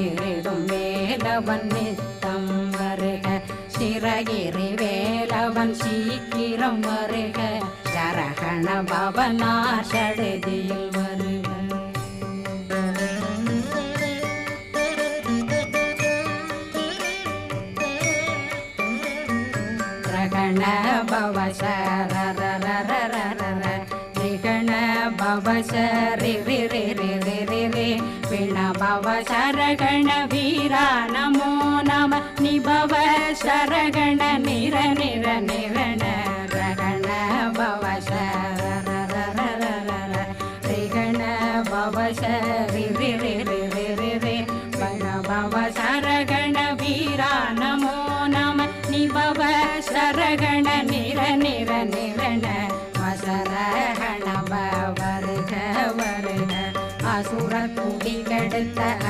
ஈரிடும் வேலவன் நித்தம் வருக சிறகிரி வேலவன் சீக்கிரம் வருக சரகண பவனார் சடுதியில் வருக ரகண பவ சரரரரரர ரிகண பவ சரி ரி ரி ரி ரி ரி ரி விண பவ சரகண வீரா நமோ நம நிபவ சரகண நிர நிர நிரண ரகண பவ சரரரரரர ரிகண பவ சரி ரி ரி ரி ரி ரி ரி விண பவ சரகண வீரா நமோ நம நிபவ சரகண நிர நிர நிரண வசரகண வருக வருக அசுர குடி கெடுத்த